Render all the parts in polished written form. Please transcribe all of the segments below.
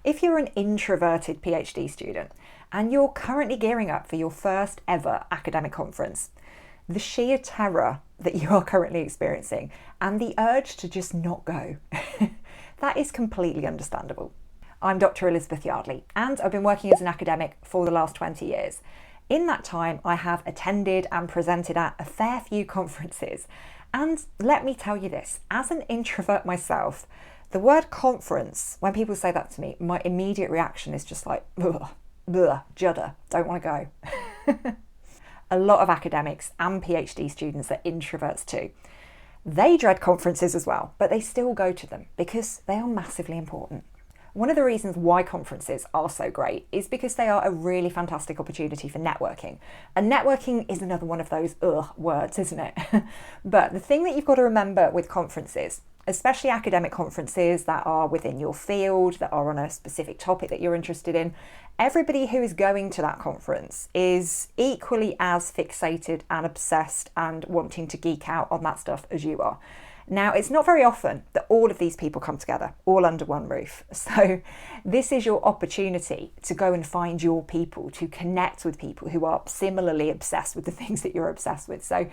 If you're an introverted PhD student and you're currently gearing up for your first ever academic conference, the sheer terror that you are currently experiencing and the urge to just not go, that is completely understandable. I'm Dr. Elizabeth Yardley and I've been working as an academic for the last 20 years. In that time, I have attended and presented at a fair few conferences. And let me tell you this, as an introvert myself, the word conference, when people say that to me, my immediate reaction is just like, ugh, ugh, judder, don't want to go. A lot of academics and PhD students are introverts too. They dread conferences as well, but they still go to them because they are massively important. One of the reasons why conferences are so great is because they are a really fantastic opportunity for networking. And networking is another one of those words, isn't it? But the thing that you've got to remember with conferences, especially academic conferences that are within your field, that are on a specific topic that you're interested in, everybody who is going to that conference is equally as fixated and obsessed and wanting to geek out on that stuff as you are. Now, it's not very often that all of these people come together, all under one roof. So this is your opportunity to go and find your people, to connect with people who are similarly obsessed with the things that you're obsessed with. So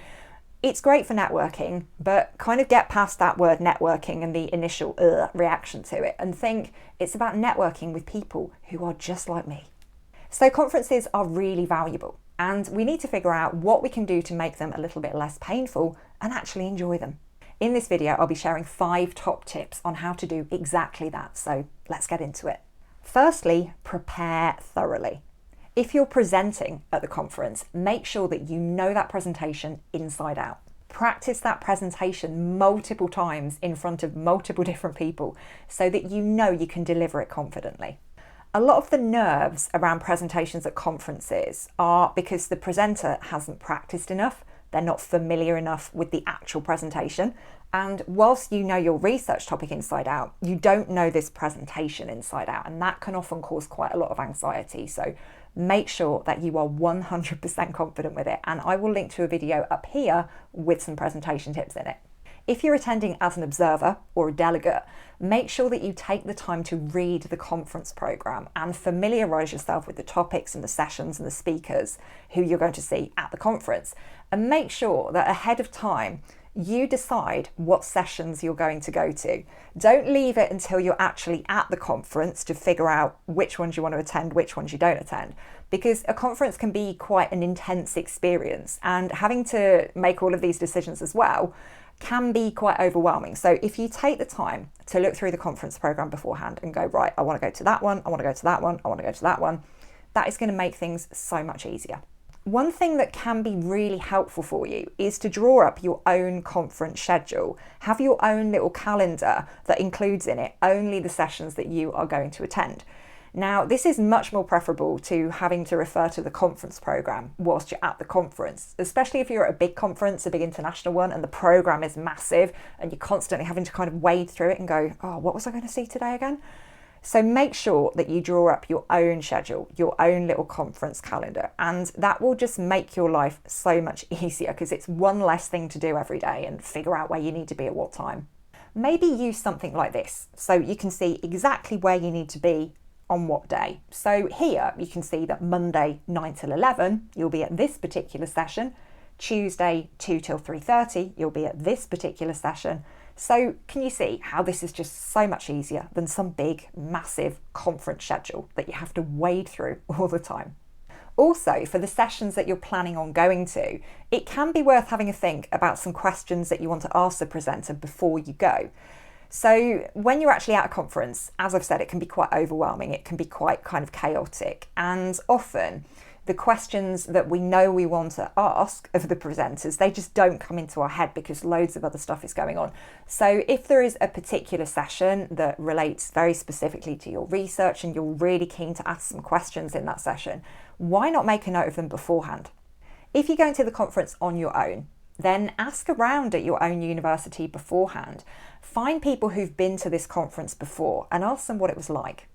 it's great for networking, but kind of get past that word networking and the initial reaction to it and think it's about networking with people who are just like me. So conferences are really valuable and we need to figure out what we can do to make them a little bit less painful and actually enjoy them. In this video, I'll be sharing 5 top tips on how to do exactly that. So let's get into it. Firstly, prepare thoroughly. If you're presenting at the conference, make sure that you know that presentation inside out. Practice that presentation multiple times in front of multiple different people so that you know you can deliver it confidently. A lot of the nerves around presentations at conferences are because the presenter hasn't practiced enough. They're not familiar enough with the actual presentation. And whilst you know your research topic inside out, you don't know this presentation inside out. And that can often cause quite a lot of anxiety. So make sure that you are 100% confident with it. And I will link to a video up here with some presentation tips in it. If you're attending as an observer or a delegate, make sure that you take the time to read the conference programme and familiarise yourself with the topics and the sessions and the speakers who you're going to see at the conference. And make sure that ahead of time, you decide what sessions you're going to go to. Don't leave it until you're actually at the conference to figure out which ones you want to attend, which ones you don't attend. Because a conference can be quite an intense experience and having to make all of these decisions as well can be quite overwhelming. So if you take the time to look through the conference program beforehand and go, right, I want to go to that one, I want to go to that one, I want to go to that one, that is going to make things so much easier. One thing that can be really helpful for you is to draw up your own conference schedule. Have your own little calendar that includes in it only the sessions that you are going to attend. Now, this is much more preferable to having to refer to the conference program whilst you're at the conference, especially if you're at a big conference, a big international one, and the program is massive and you're constantly having to kind of wade through it and go, oh, what was I going to see today again? So make sure that you draw up your own schedule, your own little conference calendar, and that will just make your life so much easier because it's one less thing to do every day and figure out where you need to be at what time. Maybe use something like this so you can see exactly where you need to be on what day. So here you can see that Monday 9 till 11 you'll be at this particular session, Tuesday 2 till 3:30 you'll be at this particular session. So can you see how this is just so much easier than some big massive conference schedule that you have to wade through all the time? Also, for the sessions that you're planning on going to, it can be worth having a think about some questions that you want to ask the presenter before you go. So when you're actually at a conference, as I've said, it can be quite overwhelming. It can be quite kind of chaotic. And often the questions that we know we want to ask of the presenters, they just don't come into our head because loads of other stuff is going on. So if there is a particular session that relates very specifically to your research and you're really keen to ask some questions in that session, why not make a note of them beforehand? If you're going to the conference on your own, then ask around at your own university beforehand. Find people who've been to this conference before and ask them what it was like.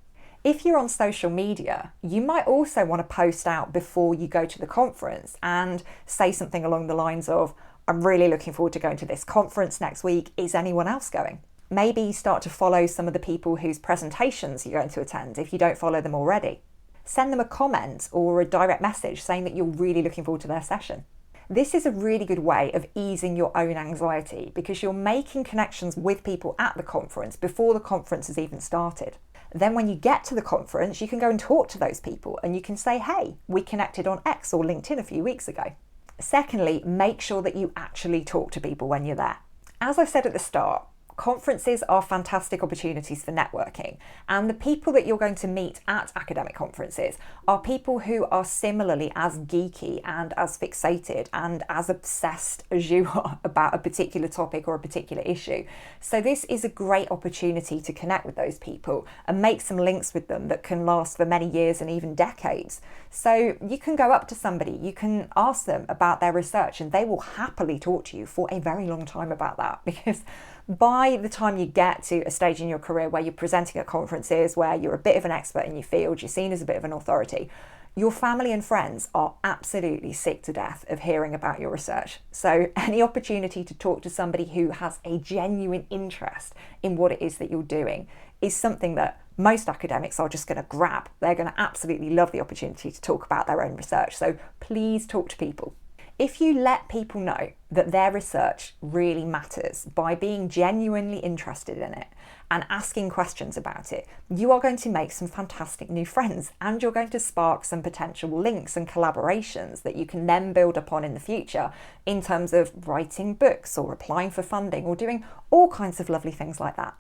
If you're on social media, you might also want to post out before you go to the conference and say something along the lines of, I'm really looking forward to going to this conference next week. Is anyone else going? Maybe start to follow some of the people whose presentations you're going to attend if you don't follow them already. Send them a comment or a direct message saying that you're really looking forward to their session. This is a really good way of easing your own anxiety because you're making connections with people at the conference before the conference has even started. Then when you get to the conference, you can go and talk to those people and you can say, hey, we connected on X or LinkedIn a few weeks ago. Secondly, make sure that you actually talk to people when you're there. As I said at the start, conferences are fantastic opportunities for networking, and the people that you're going to meet at academic conferences are people who are similarly as geeky and as fixated and as obsessed as you are about a particular topic or a particular issue. So this is a great opportunity to connect with those people and make some links with them that can last for many years and even decades. So you can go up to somebody, you can ask them about their research, and they will happily talk to you for a very long time about that, because by the time you get to a stage in your career where you're presenting at conferences, where you're a bit of an expert in your field, you're seen as a bit of an authority, your family and friends are absolutely sick to death of hearing about your research. So any opportunity to talk to somebody who has a genuine interest in what it is that you're doing is something that most academics are just going to grab. They're going to absolutely love the opportunity to talk about their own research. So please talk to people. If you let people know that their research really matters by being genuinely interested in it and asking questions about it, you are going to make some fantastic new friends, and you're going to spark some potential links and collaborations that you can then build upon in the future in terms of writing books or applying for funding or doing all kinds of lovely things like that.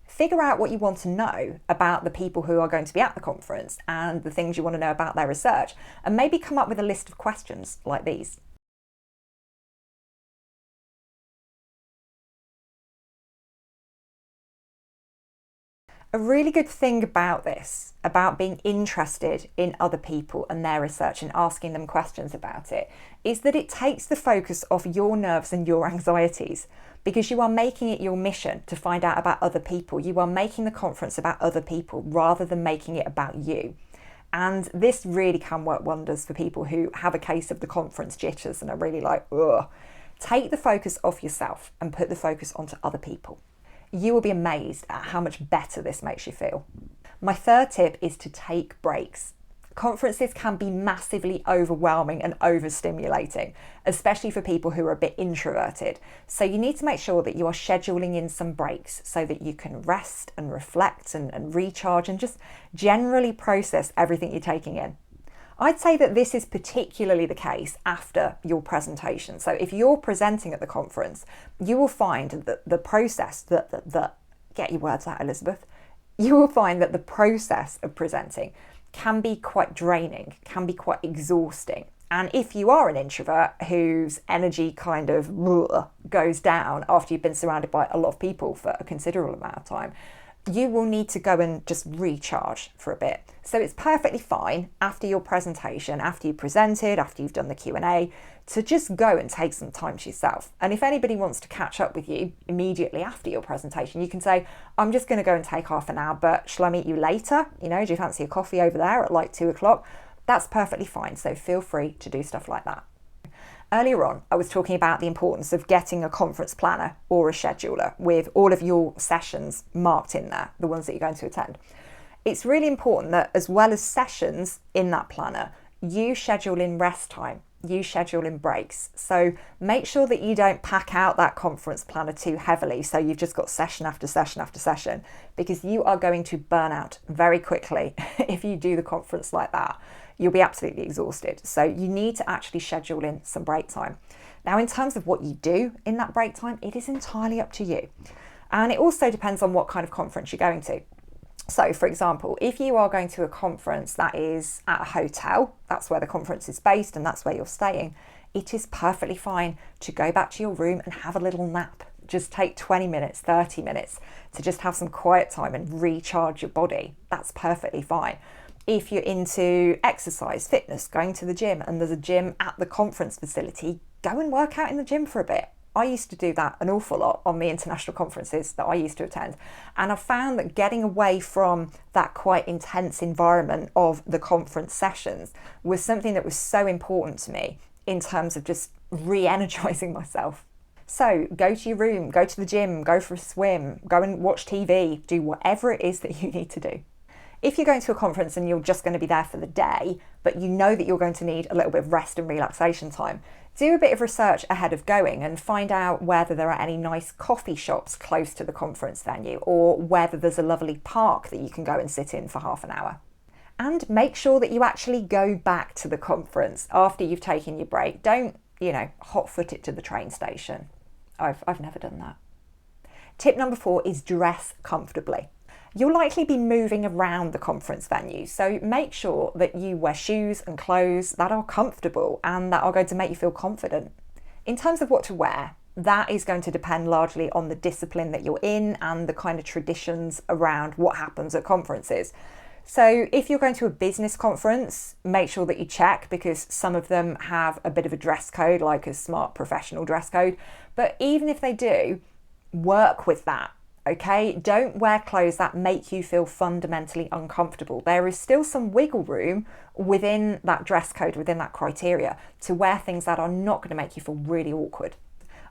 Figure out what you want to know about the people who are going to be at the conference and the things you want to know about their research, and maybe come up with a list of questions like these. A really good thing about this, about being interested in other people and their research and asking them questions about it, is that it takes the focus off your nerves and your anxieties, because you are making it your mission to find out about other people. You are making the conference about other people rather than making it about you. And this really can work wonders for people who have a case of the conference jitters and are really like, ugh. Take the focus off yourself and put the focus onto other people. You will be amazed at how much better this makes you feel. My third tip is to take breaks. Conferences can be massively overwhelming and overstimulating, especially for people who are a bit introverted. So you need to make sure that you are scheduling in some breaks so that you can rest and reflect and recharge and just generally process everything you're taking in. I'd say that this is particularly the case after your presentation. So if you're presenting at the conference, you will find that the process, get your words out, Elizabeth, you will find that the process of presenting can be quite draining, can be quite exhausting. And if you are an introvert whose energy kind of goes down after you've been surrounded by a lot of people for a considerable amount of time, you will need to go and just recharge for a bit. So it's perfectly fine after your presentation, after you've presented, after you've done the Q&A, to just go and take some time to yourself. And if anybody wants to catch up with you immediately after your presentation, you can say, I'm just going to go and take half an hour, but shall I meet you later? You know, do you fancy a coffee over there at like 2 o'clock? That's perfectly fine. So feel free to do stuff like that. Earlier on, I was talking about the importance of getting a conference planner or a scheduler with all of your sessions marked in there, the ones that you're going to attend. It's really important that as well as sessions in that planner, you schedule in rest time, you schedule in breaks. So make sure that you don't pack out that conference planner too heavily so you've just got session after session after session, because you are going to burn out very quickly if you do the conference like that. You'll be absolutely exhausted. So you need to actually schedule in some break time. Now, in terms of what you do in that break time, it is entirely up to you. And it also depends on what kind of conference you're going to. So, for example, if you are going to a conference that is at a hotel, that's where the conference is based and that's where you're staying, it is perfectly fine to go back to your room and have a little nap. Just take 20 minutes, 30 minutes to just have some quiet time and recharge your body. That's perfectly fine. If you're into exercise, fitness, going to the gym, and there's a gym at the conference facility, go and work out in the gym for a bit. I used to do that an awful lot on the international conferences that I used to attend. And I found that getting away from that quite intense environment of the conference sessions was something that was so important to me in terms of just re-energizing myself. So go to your room, go to the gym, go for a swim, go and watch TV, do whatever it is that you need to do. If you're going to a conference and you're just going to be there for the day, but you know that you're going to need a little bit of rest and relaxation time, do a bit of research ahead of going and find out whether there are any nice coffee shops close to the conference venue, or whether there's a lovely park that you can go and sit in for half an hour. And make sure that you actually go back to the conference after you've taken your break. Don't, hot-foot it to the train station. I've never done that. Tip number 4 is dress comfortably. You'll likely be moving around the conference venue, so make sure that you wear shoes and clothes that are comfortable and that are going to make you feel confident. In terms of what to wear, that is going to depend largely on the discipline that you're in and the kind of traditions around what happens at conferences. So if you're going to a business conference, make sure that you check, because some of them have a bit of a dress code, like a smart professional dress code. But even if they do, work with that. Okay, don't wear clothes that make you feel fundamentally uncomfortable. There is still some wiggle room within that dress code, within that criteria, to wear things that are not going to make you feel really awkward.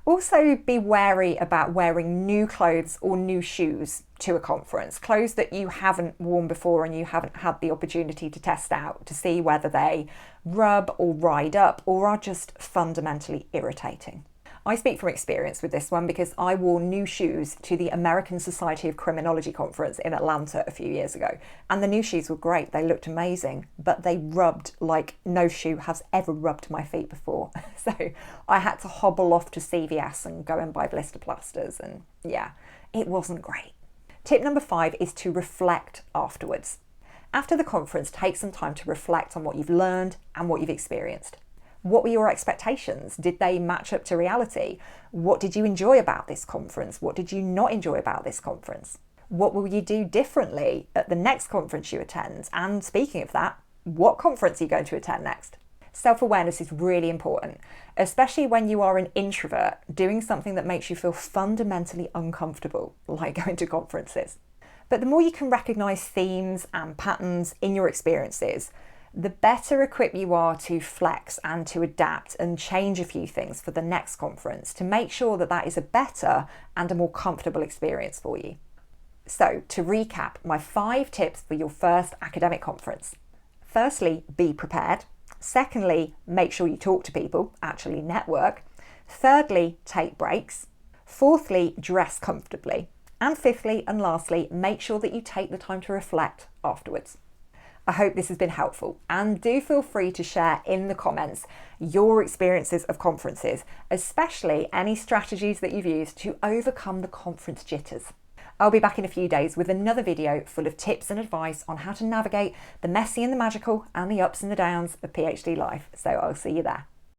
Also, be wary about wearing new clothes or new shoes to a conference, clothes that you haven't worn before and you haven't had the opportunity to test out to see whether they rub or ride up or are just fundamentally irritating. I speak from experience with this one because I wore new shoes to the American Society of Criminology conference in Atlanta a few years ago. And the new shoes were great. They looked amazing, but they rubbed like no shoe has ever rubbed my feet before. So I had to hobble off to CVS and go and buy blister plasters. And yeah, it wasn't great. Tip number 5 is to reflect afterwards. After the conference, take some time to reflect on what you've learned and what you've experienced. What were your expectations? Did they match up to reality? What did you enjoy about this conference? What did you not enjoy about this conference? What will you do differently at the next conference you attend? And speaking of that, what conference are you going to attend next? Self-awareness is really important, especially when you are an introvert doing something that makes you feel fundamentally uncomfortable, like going to conferences. But the more you can recognize themes and patterns in your experiences, the better equipped you are to flex and to adapt and change a few things for the next conference to make sure that that is a better and a more comfortable experience for you. So, to recap, my 5 tips for your first academic conference. Firstly, be prepared. Secondly, make sure you talk to people, actually network. Thirdly, take breaks. Fourthly, dress comfortably. And fifthly and lastly, make sure that you take the time to reflect afterwards. I hope this has been helpful, and do feel free to share in the comments your experiences of conferences, especially any strategies that you've used to overcome the conference jitters. I'll be back in a few days with another video full of tips and advice on how to navigate the messy and the magical and the ups and the downs of PhD life, so I'll see you there.